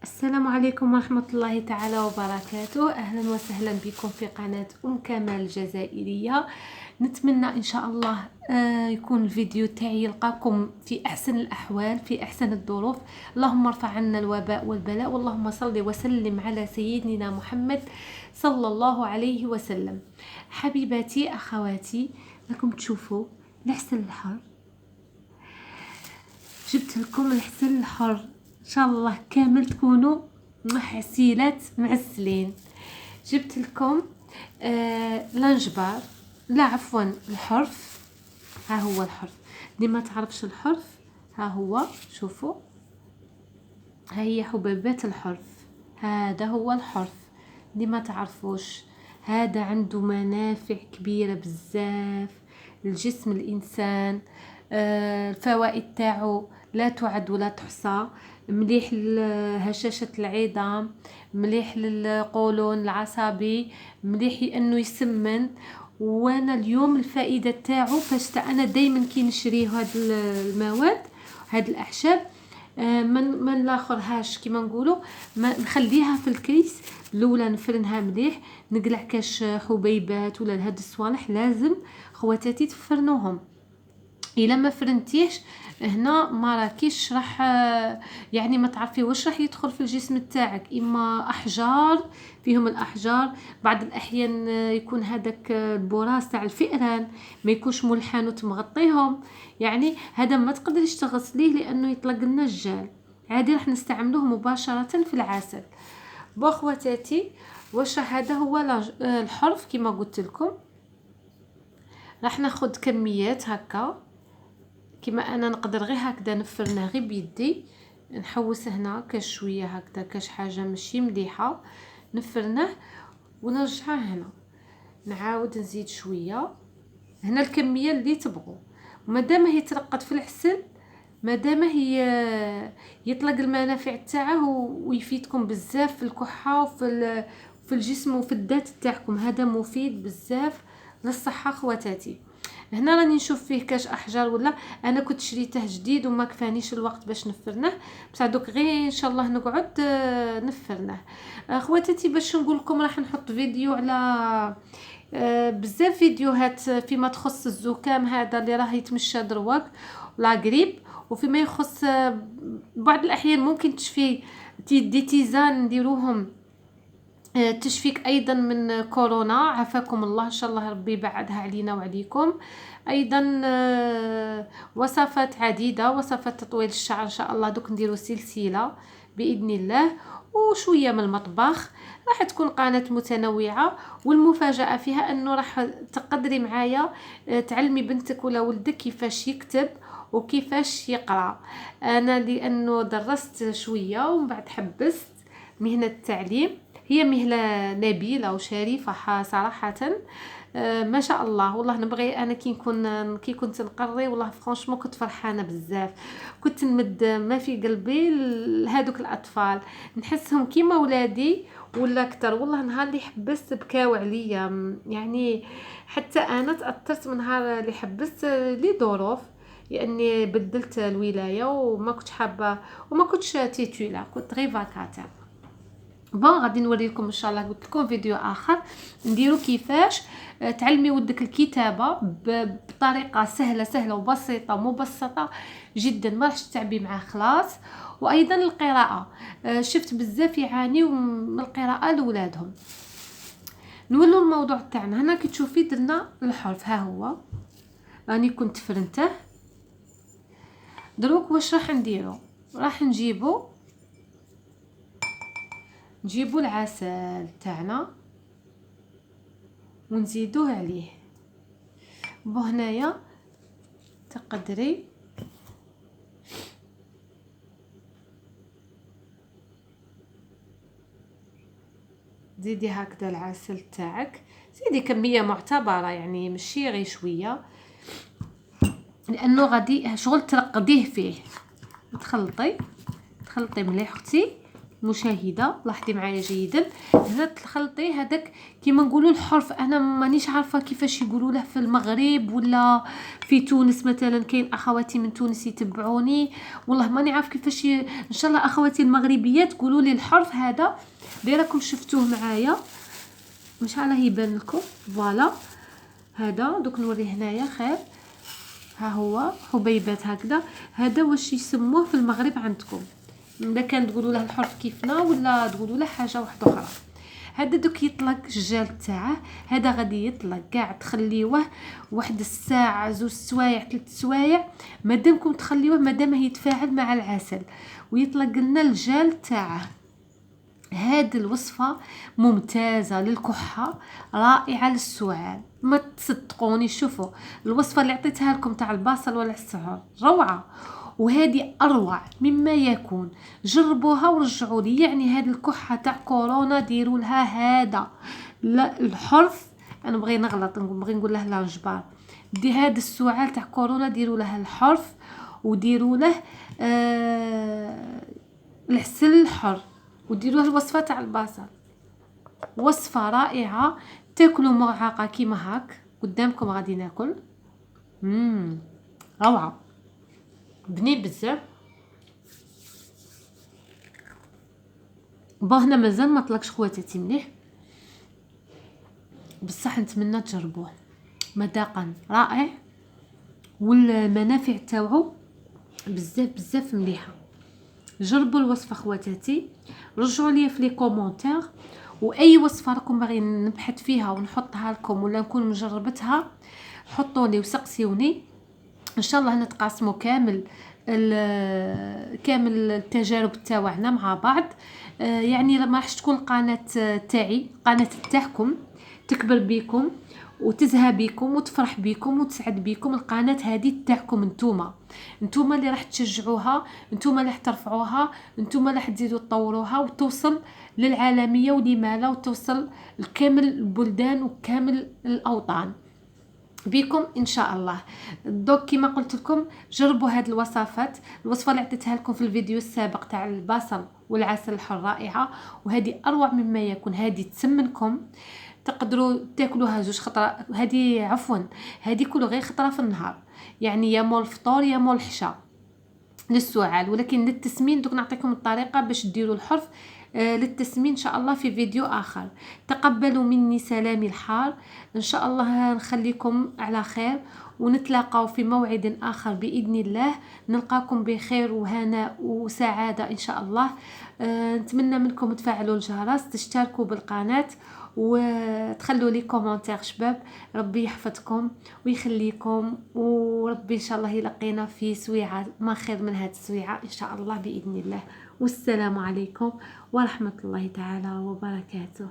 السلام عليكم ورحمة الله تعالى وبركاته. أهلا وسهلا بكم في قناة كمال الجزائرية. نتمنى إن شاء الله يكون الفيديو تاعي يلقاكم في أحسن الأحوال، في أحسن الظروف. اللهم ارفع عنا الوباء والبلاء، واللهم صل وسلم على سيدنا محمد صلى الله عليه وسلم. حبيباتي أخواتي، لكم تشوفوا العسل الحر. جبت لكم العسل الحر ان شاء الله كامل تكونوا محسيلات معسلين. جبت لكم الانجبار، لا عفوا الحرف. ها هو الحرف، اللي ما تعرفش الحرف ها هو، شوفوا ها هي حبيبات الحرف. هذا هو الحرف اللي ما تعرفوش. هذا عنده منافع كبيرة بزاف لجسم الانسان. الفوائد تاعو لا تعد ولا تحصى. مليح لهشاشة العظام، مليح للقولون العصبي، مليح لانه يسمن. وانا اليوم الفائده تاعو فاش انا دائما كي نشري هاد المواد، هاد الاعشاب، ما نلاخرهاش كيما نقولوا، ما نخليها في الكيس. الاولى نفرنها مليح، نقلع كاش حبيبات ولا هاد الصوالح لازم خواتاتي تفرنوهم. الا ما فرنتيش هنا ما راكيش راح، يعني ما تعرفي واش راح يدخل في الجسم تاعك. اما احجار فيهم الاحجار، بعض الاحيان يكون هذاك البراز تاع الفئران ما يكونش ملحن وتمغطيهم، يعني هذا ما تقدريش تغسليه لانه يطلق لنا الجال. عادي راح نستعملوه مباشره في العسل. بوخواتاتي واش هذا هو الحرف كما قلت لكم. راح ناخذ كميات هكا كما انا نقدر غير هكذا نفرنه غير بيدي، نحوس هنا كاش شويه هكذا كاش حاجه ماشي مليحه نفرنه ونرجعه هنا، نعاود نزيد شويه هنا الكميه اللي تبغوا. ومادام هي ترقد في العسل، مادام هي يطلق المنافع تاعه ويفيدكم بزاف في الكحه في الجسم وفي الذات تاعكم. هذا مفيد بزاف للصحه خواتاتي. هنا راني نشوف فيه كاش احجار، ولا انا كنت شريته جديد وما كفانيش الوقت باش نفرنه، بصح دوك غير ان شاء الله نقعد نفرنه. خواتاتي باش نقول لكم راح نحط فيديو على بزاف فيديوهات فيما تخص الزكام هذا اللي راه يتمشى دروك لا غريب، وفيما يخص بعض الاحيان ممكن تشفي دي تيزان نديروهم تشفيك ايضا من كورونا. عافاكم الله ان شاء الله، ربي يبعدها علينا وعليكم. ايضا وصفات عديده، وصفات تطويل الشعر ان شاء الله دوك نديروا سلسله باذن الله، وشويه من المطبخ. راح تكون قناه متنوعه، والمفاجاه فيها انه راح تقدري معايا تعلمي بنتك ولا ولدك كيفاش يكتب وكيفاش يقرا. انا لانه درست شويه ومن بعد حبست مهنه التعليم. هي مهنة نبيلة وشريفة صراحة. ما شاء الله والله. نبغي انا كي كنت نقري والله فرانشمون كنت فرحانه بزاف. كنت نمد ما في قلبي لهذوك الاطفال، نحسهم كيما ولادي ولا اكثر. والله نهار اللي حبست بكاو عليا، يعني حتى انا تاثرت من نهار اللي حبست لظروف، لاني بدلت الولايه وما كنتش حابه وما كنتش تيتولا، كنت غير فاكاتير. بون غادي نوريكم ان شاء الله، قلت لكم فيديو اخر نديرو كيفاش تعلمي ودك الكتابه بطريقه سهله وبسيطه مبسطه جدا، ما راحش تتعبي معاه خلاص. وايضا القراءه، شفت بزاف يعانيوا من القراءه لولادهم. نولوا الموضوع تاعنا هنا. كي تشوفي درنا الحرف، ها هو راني كنت فرنته. دروك واش راح نديرو؟ راح نجيبو العسل تاعنا ونزيدوه عليه. هنايا تقدري زيدي هكذا العسل تاعك، زيدي كميه معتبره يعني ماشي غير شويه، لانه غادي شغل ترقديه فيه. تخلطي مليح اختي مشاهده لاحظي معايا جيدا. هنا تخلطي هذاك كيما نقولوا الحرف، انا مانيش عارفه كيفاش يقولوا له في المغرب ولا في تونس مثلا. كاين اخواتي من تونس يتبعوني، والله ماني عارف كيفاش ان شاء الله اخواتي المغربيات قولوا لي الحرف هذا. دايركم شفتوه معايا ان شاء الله يبان لكم. فوالا هذا دوك نوريه هنايا خير. ها هو حبيبات هكذا. هذا واش يسموه في المغرب عندكم؟ اذا كان تقولوا له الحرف كيفنا ولا تقولوا له حاجه واحده اخرى. هذا دوك يطلق الجال تاعه. هذا غادي يطلق كاع تخليوه واحد الساعه 2 سوايع 3 سوايع مادامكم تخليوه مادام يتفاعل مع العسل ويطلق لنا الجال تاعه. هذه الوصفه ممتازه للكحه، رائعه للسعال. ما تصدقوني شوفوا الوصفه اللي عطيتها لكم تاع البصل والعسل روعه، وهذه اروع مما يكون. جربوها ورجعوا لي. يعني هذه الكحه تاع كورونا ديروا لها هذا لا الحرف، انا بغي نغلط بغي نقول له لانجبار. دي هذا السعال تاع كورونا ديروا له الحرف وديروا له العسل الحر وديروه الوصفه تاع البصل. وصفه رائعه. تاكلوا مغعقه كيما هاك قدامكم غادي ناكل. روعه بني بزاف. هنا مازال ما طلقش خواتاتي مليح، بصح نتمنى تجربوه. مذاقا رائع والمنافع تاعو بزاف بزاف مليحه. جربوا الوصفه خواتاتي، رجعوا لي في لي كومونتير. واي وصفه راكم باغيين نبحث فيها ونحطها لكم ولا نكون مجربتها حطوا لي وسقسيوني ان شاء الله نتقاسموا كامل التجارب تاعنا مع بعض. يعني ما راحش تكون قناه تاعي، قناه تاعكم تكبر بيكم وتزهى بيكم وتفرح بيكم وتسعد بيكم. القناه هذه تاعكم نتوما اللي راح تشجعوها، نتوما اللي راح ترفعوها، نتوما اللي راح تزيدوا تطوروها وتوصل للعالميه ولما لا وتوصل لكامل البلدان وكامل الاوطان بيكم ان شاء الله. دوك كما قلت لكم جربوا هذه الوصفات. الوصفه اللي عطيتها لكم في الفيديو السابق تاع البصل والعسل الحر رائعه، وهذه اروع مما يكون. هذه تسمنكم، تقدروا تاكلوها 2 خطرات. هذه عفوا هذه كلوا غير خطره في النهار، يعني يا مول الفطور يا مول الحشاء للسعال. ولكن للتسمين دوك نعطيكم الطريقه باش ديروا الحرف للتسمين ان شاء الله في فيديو اخر. تقبلوا مني سلامي الحار. ان شاء الله نخليكم على خير ونتلاقاو في موعد اخر باذن الله. نلقاكم بخير وهناء وسعاده ان شاء الله. نتمنى منكم تفعلوا الجرس، تشتركوا بالقناه وتخلوا لي كومنتير شباب. ربي يحفظكم ويخليكم، وربي ان شاء الله يلقينا في سويعه ما خير من هذه السويعه ان شاء الله باذن الله. والسلام عليكم ورحمه الله تعالى وبركاته.